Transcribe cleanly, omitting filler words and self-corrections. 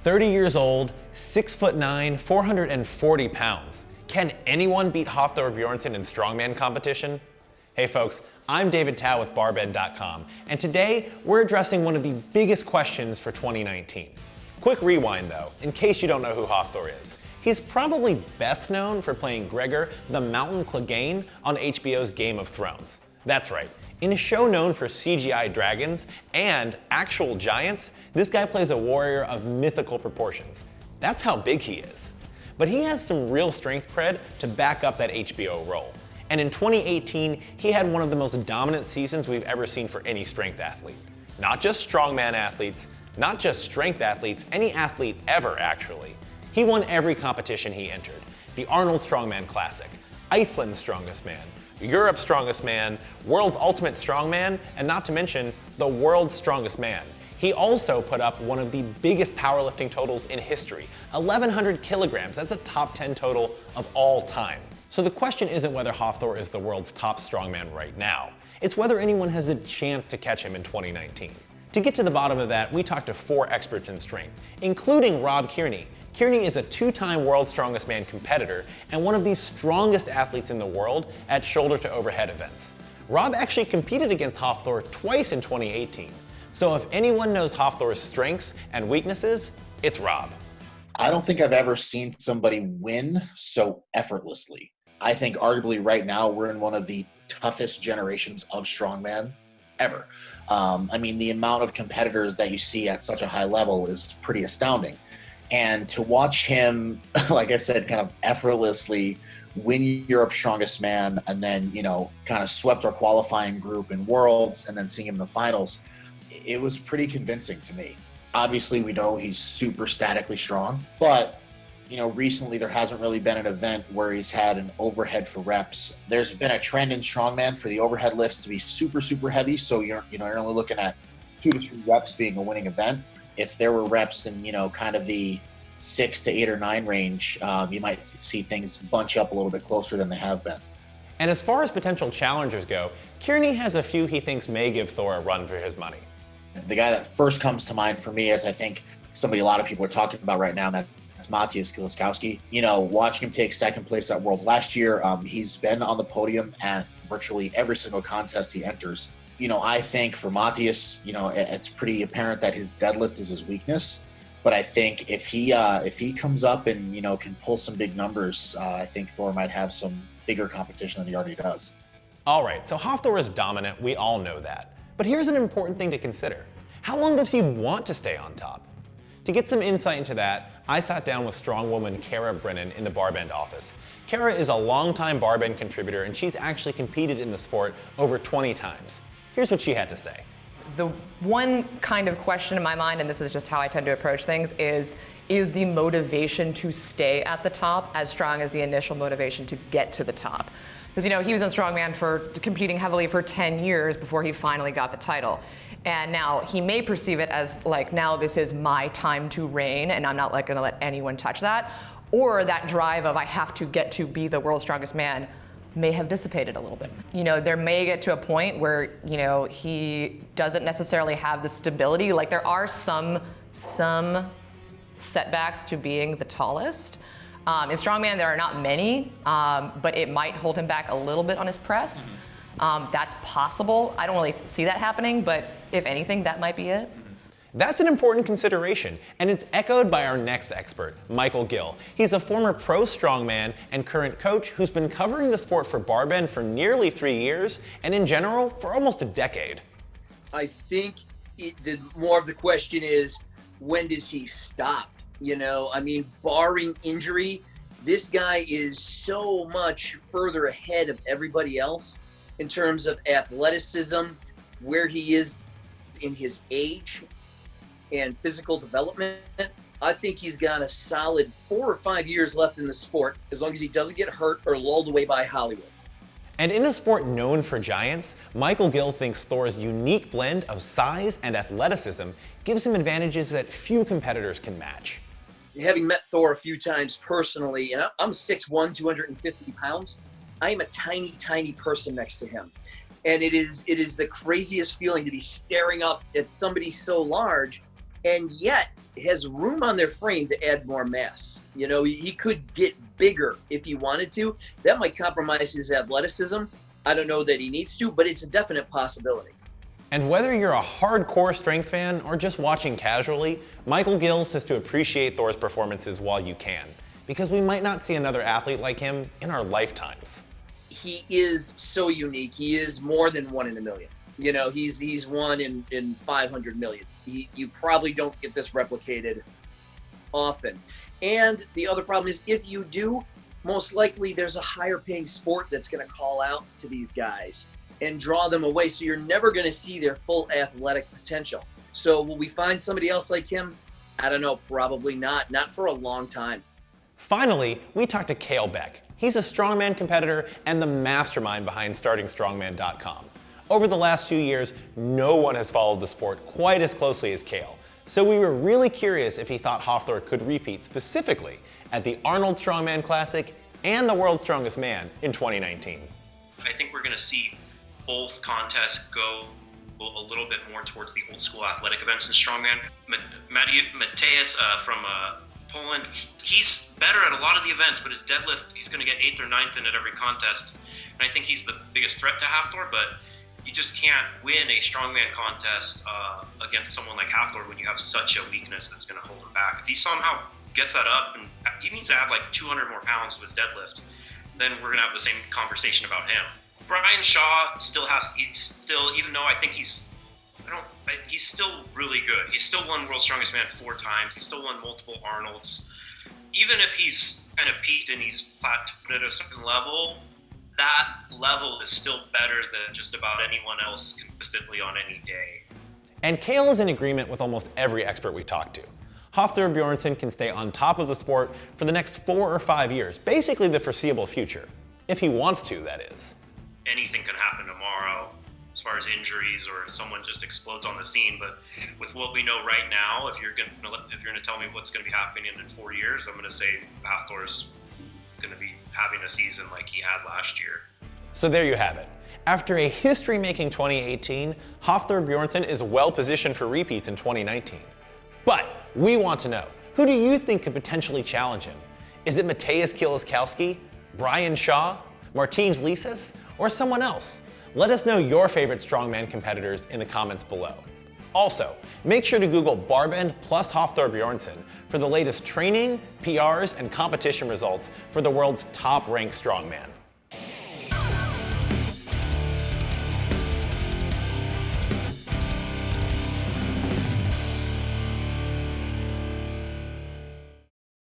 30 years old, 6'9", 440 pounds. Can anyone beat Hafthor Bjornsson in strongman competition? Hey folks, I'm David Tao with BarBend.com, and today we're addressing one of the biggest questions for 2019. Quick rewind though, in case you don't know who Hafthor is. He's probably best known for playing Gregor the Mountain Clegane on HBO's Game of Thrones. That's right, in a show known for CGI dragons and actual giants, this guy plays a warrior of mythical proportions. That's how big he is. But he has some real strength cred to back up that HBO role. And in 2018, he had one of the most dominant seasons we've ever seen for any strength athlete. Not just strongman athletes, not just strength athletes, any athlete ever actually. He won every competition he entered. The Arnold Strongman Classic, Iceland's Strongest Man, Europe's Strongest Man, World's Ultimate Strongman, and not to mention the World's Strongest Man. He also put up one of the biggest powerlifting totals in history, 1,100 kilograms. That's a top 10 total of all time. So the question isn't whether Hafthor is the world's top strongman right now. It's whether anyone has a chance to catch him in 2019. To get to the bottom of that, we talked to 4 experts in strength, including Rob Kearney. Kearney is a 2-time World's Strongest Man competitor and one of the strongest athletes in the world at shoulder to overhead events. Rob actually competed against Hafthor twice in 2018. So if anyone knows Hafthor's strengths and weaknesses, it's Rob. I don't think I've ever seen somebody win so effortlessly. I think arguably right now we're in one of the toughest generations of strongman ever. I mean, the amount of competitors that you see at such a high level is pretty astounding. And to watch him, like I said, kind of effortlessly win Europe's Strongest Man and then, kind of swept our qualifying group in Worlds and then seeing him in the finals, it was pretty convincing to me. Obviously, we know he's super statically strong, but, recently there hasn't really been an event where he's had an overhead for reps. There's been a trend in strongman for the overhead lifts to be super, super heavy. So you're only looking at 2 to 3 reps being a winning event. If there were reps in, kind of the 6 to 8 or 9 range, you might see things bunch up a little bit closer than they have been. And as far as potential challengers go, Kearney has a few he thinks may give Thor a run for his money. The guy that first comes to mind for me is, I think, somebody a lot of people are talking about right now, that's Matthias Kieliszkowski. Watching him take second place at Worlds last year, he's been on the podium at virtually every single contest he enters. I think for Matthias, it's pretty apparent that his deadlift is his weakness. But I think if he comes up and, can pull some big numbers, I think Thor might have some bigger competition than he already does. All right, so Hafthor is dominant, we all know that. But here's an important thing to consider. How long does he want to stay on top? To get some insight into that, I sat down with Strongwoman Cara Brennan in the BarBend office. Cara is a longtime BarBend contributor and she's actually competed in the sport over 20 times. Here's what she had to say. The one kind of question in my mind, and this is just how I tend to approach things, is the motivation to stay at the top as strong as the initial motivation to get to the top? Because he was in strongman for competing heavily for 10 years before he finally got the title. And now he may perceive it as like, now this is my time to reign and I'm not gonna let anyone touch that. Or that drive of I have to get to be the world's strongest man may have dissipated a little bit. There may get to a point where, he doesn't necessarily have the stability. Like there are some setbacks to being the tallest. In strongman, there are not many, but it might hold him back a little bit on his press. That's possible. I don't really see that happening, but if anything, that might be it. That's an important consideration, and it's echoed by our next expert, Michael Gill. He's a former pro strongman and current coach who's been covering the sport for BarBend for nearly 3 years, and in general, for almost a decade. I think more of the question is, when does he stop? Barring injury, this guy is so much further ahead of everybody else in terms of athleticism, where he is in his age and physical development. I think he's got a solid 4 or 5 years left in the sport, as long as he doesn't get hurt or lulled away by Hollywood. And in a sport known for giants, Michael Gill thinks Thor's unique blend of size and athleticism gives him advantages that few competitors can match. Having met Thor a few times personally, and I'm 6'1", 250 pounds, I am a tiny, tiny person next to him. And it is the craziest feeling to be staring up at somebody so large and yet has room on their frame to add more mass. You know, he could get bigger if he wanted to. That might compromise his athleticism. I don't know that he needs to, but it's a definite possibility. And whether you're a hardcore strength fan or just watching casually, Michael Gill says to appreciate Thor's performances while you can, because we might not see another athlete like him in our lifetimes. He is so unique. He is more than 1 in a million. You know, he's 1 in 500 million. You probably don't get this replicated often. And the other problem is, if you do, most likely there's a higher paying sport that's going to call out to these guys and draw them away. So you're never going to see their full athletic potential. So will we find somebody else like him? I don't know, probably not. Not for a long time. Finally, we talked to Cale Beck. He's a strongman competitor and the mastermind behind startingstrongman.com. Over the last few years, no one has followed the sport quite as closely as Cale. So we were really curious if he thought Hafthor could repeat specifically at the Arnold Strongman Classic and the World's Strongest Man in 2019. I think we're going to see both contests go a little bit more towards the old school athletic events in strongman. Mateusz from Poland, he's better at a lot of the events, but his deadlift, he's going to get 8th or 9th in at every contest. And I think he's the biggest threat to Hafthor, but you just can't win a strongman contest against someone like Hafthor when you have such a weakness that's going to hold him back. If he somehow gets that up, and he needs to add like 200 more pounds to his deadlift, then we're going to have the same conversation about him. Brian Shaw even though I think he's still really good. He's still won World's Strongest Man 4 times. He's still won multiple Arnolds. Even if he's kind of peaked and he's plateaued at a certain level, that level is still better than just about anyone else consistently on any day. And Cale is in agreement with almost every expert we talked to. Hafthor Bjornsson can stay on top of the sport for the next 4 or 5 years, basically the foreseeable future. If he wants to, that is. Anything can happen tomorrow as far as injuries or if someone just explodes on the scene. But with what we know right now, if you're gonna tell me what's gonna be happening in 4 years, I'm gonna say Hafthor's gonna be having a season like he had last year. So there you have it. After a history-making 2018, Hafthor Bjornsson is well positioned for repeats in 2019. But we want to know, who do you think could potentially challenge him? Is it Mateusz Kieliszkowski, Brian Shaw, Martins Licis, or someone else? Let us know your favorite strongman competitors in the comments below. Also, make sure to Google BarBend plus Hafthor Bjornsson for the latest training, PRs, and competition results for the world's top-ranked strongman.